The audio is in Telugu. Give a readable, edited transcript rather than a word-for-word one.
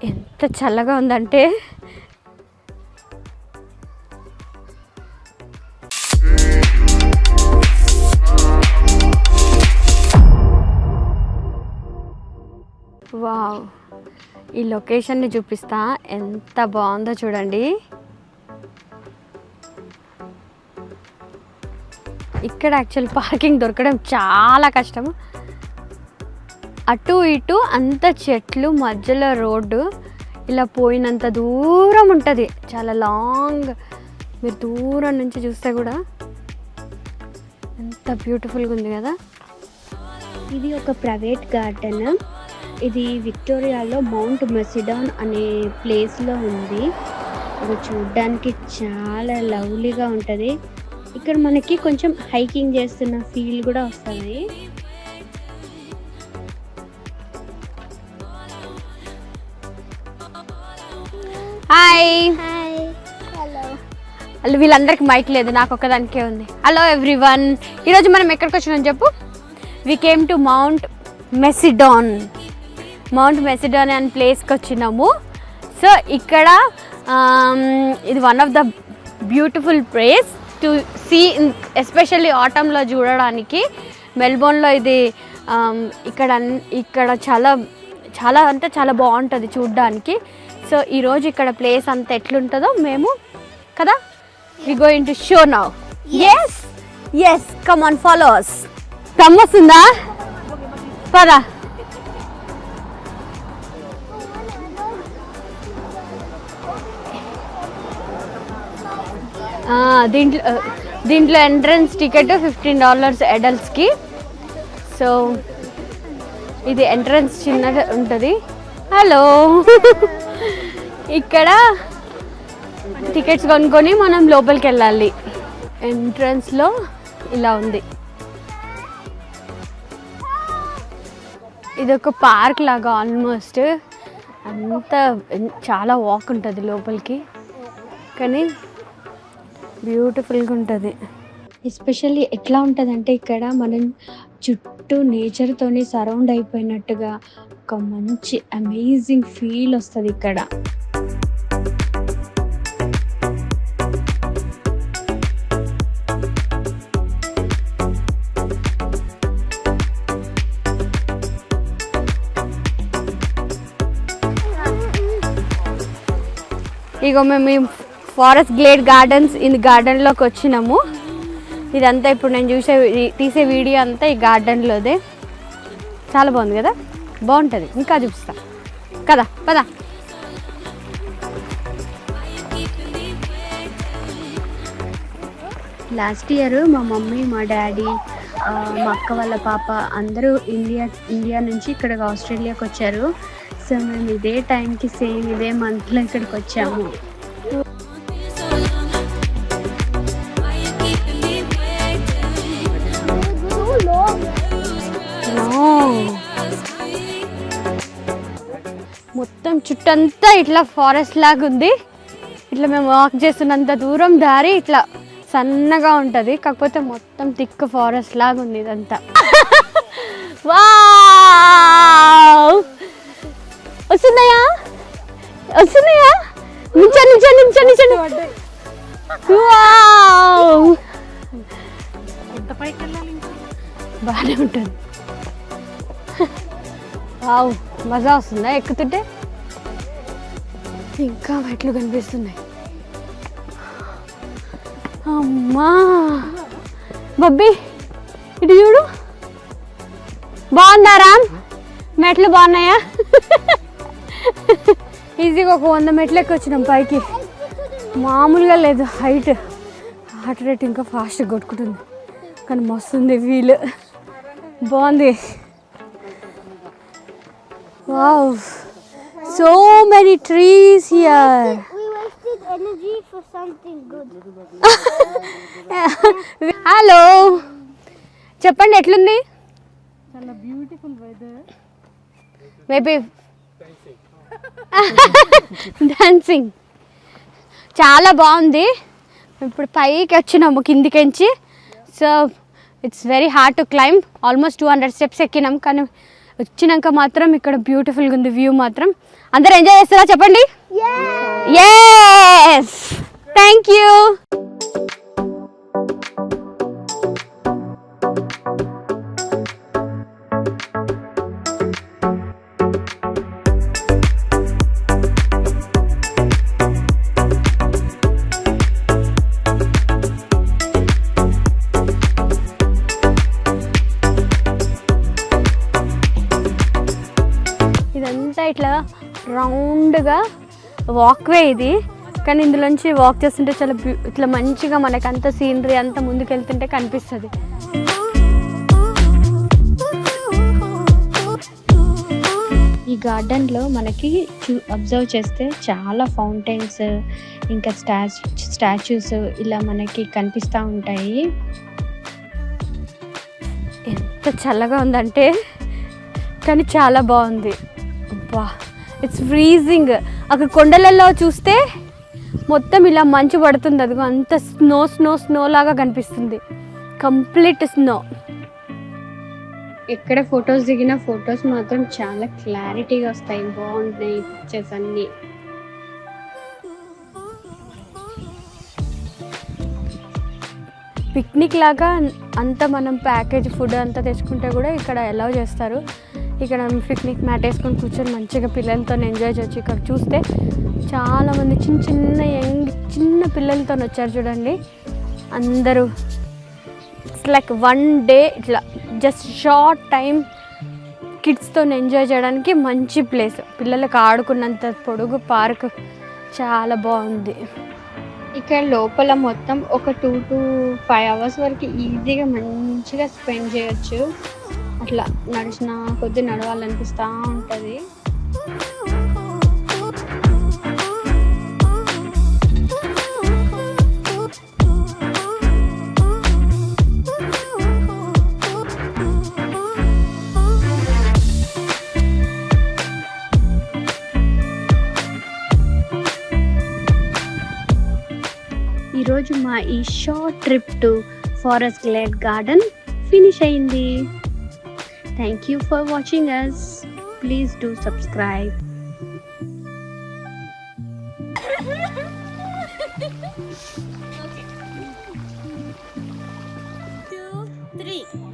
ఎంత చల్లగా ఉందంటే వావ్, ఈ లొకేషన్ని చూపిస్తా, ఎంత బాగుందో చూడండి. ఇక్కడ యాక్చువల్ పార్కింగ్ దొరకడం చాలా కష్టం. అటు ఇటు అంత చెట్లు, మధ్యలో రోడ్డు, ఇలా పోయినంత దూరం ఉంటుంది, చాలా లాంగ్. మీరు దూరం నుంచి చూస్తే కూడా ఎంత బ్యూటిఫుల్గా ఉంది కదా. ఇది ఒక ప్రైవేట్ గార్డెన్. ఇది విక్టోరియాలో మౌంట్ మెసిడాన్ అనే ప్లేస్లో ఉంది. ఇది చూడ్డానికి చాలా లవ్లీగా ఉంటుంది. ఇక్కడ మనకి కొంచెం హైకింగ్ చేస్తున్న ఫీల్ కూడా వస్తుంది. Hi, hello. వీళ్ళందరికీ మైక్ లేదు, నాకు ఒక్కదానికే ఉంది. హలో ఎవ్రీవన్, ఈరోజు మనం ఎక్కడికి వచ్చినాం చెప్పు? We came to mount Macedon అనే ప్లేస్కి వచ్చినాము. సో ఇక్కడ ఇది one of the beautiful place to see, especially ఆటంలో చూడడానికి. మెల్బోర్న్లో ఇది ఇక్కడ చాలా చాలా అంటే చాలా బాగుంటుంది చూడడానికి. సో ఈరోజు ఇక్కడ ప్లేస్ అంతా ఎట్లుంటుందో మేము కదా, we going to show now. Yes come on, follow us. వస్తుందా? పదా. దీంట్లో ఎంట్రన్స్ టికెట్ $15 అడల్ట్స్కి. సో ఇది ఎంట్రన్స్ చిన్నగా ఉంటుంది. హలో, ఇక్కడ టికెట్స్ కొనుక్కొని మనం లోపలికి వెళ్ళాలి. ఎంట్రన్స్లో ఇలా ఉంది. ఇది ఒక పార్క్ లాగా ఆల్మోస్ట్. అంతా చాలా వాక్ ఉంటుంది లోపలికి, కానీ బ్యూటిఫుల్గా ఉంటుంది. ఎస్పెషల్లీ ఎట్లా ఉంటుంది అంటే ఇక్కడ మనం చుట్టూ నేచర్తోని సరౌండ్ అయిపోయినట్టుగా ఒక మంచి అమేజింగ్ ఫీల్ వస్తుంది ఇక్కడ. ఇగో మేము ఫారెస్ట్ గ్లేడ్ గార్డెన్స్ ఈ గార్డెన్లోకి వచ్చినాము. ఇదంతా ఇప్పుడు నేను తీసే వీడియో అంతా ఈ గార్డెన్లోదే. చాలా బాగుంది కదా, బాగుంటుంది. ఇంకా చూపిస్తా కదా, పదా. లాస్ట్ ఇయర్ మా మమ్మీ, మా డాడీ, మా అక్క వాళ్ళ పాప అందరూ ఇండియా నుంచి ఇక్కడికి ఆస్ట్రేలియాకి వచ్చారు. సో మేము ఇదే టైంకి సేమ్ ఇదే మంత్లో ఇక్కడికి వచ్చాము. మొత్తం చుట్టంతా ఇట్లా ఫారెస్ట్ లాగా ఉంది. ఇట్లా మేము వాక్ చేస్తున్నంత దూరం దారి ఇట్లా సన్నగా ఉంటుంది, కాకపోతే మొత్తం థిక్ ఫారెస్ట్ లాగా ఉంది ఇదంతా. వావ్, వస్తున్నాయా? నించండి. వావ్, బాగానే ఉంటుంది. వావ్, మజా వస్తుందా ఎక్కుతుంటే? ఇంకా మెట్లు కనిపిస్తున్నాయి. అమ్మా బబ్బీ, ఇటు చూడు. బాగుందారా? మెట్లు బాగున్నాయా? ఈజీగా ఒక 100 మెట్లు ఎక్కి వచ్చినాం పైకి. మామూలుగా లేదు హైట్. హార్ట్ రేట్ ఇంకా ఫాస్ట్గా కొట్టుకుంటుంది, కానీ మస్తుంది ఫీల్. బాగుంది. Wow, so many trees here. We wasted energy for something good. Hello, చెప్పండి ఎట్లుంది? చాలా బ్యూటిఫుల్ వెదర్. మేబీ డాన్సింగ్ చాలా బాగుంది. ఇప్పుడు పైకి వచ్చినాము కిందికించి. So it's very hard to climb. Almost 200 steps ఎక్కినాం, కానీ వచ్చినాక మాత్రం ఇక్కడ బ్యూటిఫుల్గా ఉంది వ్యూ మాత్రం. అందరూ ఎంజాయ్ చేస్తారా చెప్పండి? yes thank you. ఇదంతా ఇట్లా రౌండ్గా వాక్వే ఇది, కానీ ఇందులోంచి వాక్ చేస్తుంటే చాలా ఇట్లా మంచిగా మనకు అంత సీనరీ అంతా ముందుకు వెళ్తుంటే కనిపిస్తుంది. ఈ గార్డెన్లో మనకి అబ్జర్వ్ చేస్తే చాలా ఫౌంటైన్స్ ఇంకా స్టాచ్యూస్ ఇలా మనకి కనిపిస్తూ ఉంటాయి. ఎంత చల్లగా ఉందంటే, కానీ చాలా బాగుంది. అబ్బా ఇట్స్ ఫ్రీజింగ్. అక్కడ కొండలలో చూస్తే మొత్తం ఇలా మంచు పడుతుంది, అదిగో అంత స్నో స్నో స్నో లాగా కనిపిస్తుంది, కంప్లీట్ స్నో. ఎక్కడ ఫొటోస్ దిగిన ఫొటోస్ మాత్రం చాలా క్లారిటీగా వస్తాయి, బాగుంటాయి పిక్చర్స్ అన్నీ. పిక్నిక్ లాగా అంతా మనం ప్యాకేజ్ ఫుడ్ అంతా తెచ్చుకుంటే కూడా ఇక్కడ అలౌ చేస్తారు. ఇక్కడ పిక్నిక్ మ్యాట్ వేసుకొని కూర్చొని మంచిగా పిల్లలతో ఎంజాయ్ చేయొచ్చు. ఇక్కడ చూస్తే చాలామంది చిన్న పిల్లలతో వచ్చారు చూడండి అందరూ. ఇట్స్ లైక్ 1 డే ఇట్లా జస్ట్ షార్ట్ టైం కిడ్స్తో ఎంజాయ్ చేయడానికి మంచి ప్లేస్. పిల్లలకు ఆడుకున్నంత పొడుగు పార్క్ చాలా బాగుంది. ఇక్కడ లోపల మొత్తం ఒక 2 to 5 hours వరకు ఈజీగా మంచిగా స్పెండ్ చేయొచ్చు. అట్లా నడిచిన కొద్ది నడవాలనిపిస్తూ ఉంటుంది. ఈరోజు మా ఈ short trip to forest Glade garden finish అయింది. Thank you for watching us. Please do subscribe. 2, 3.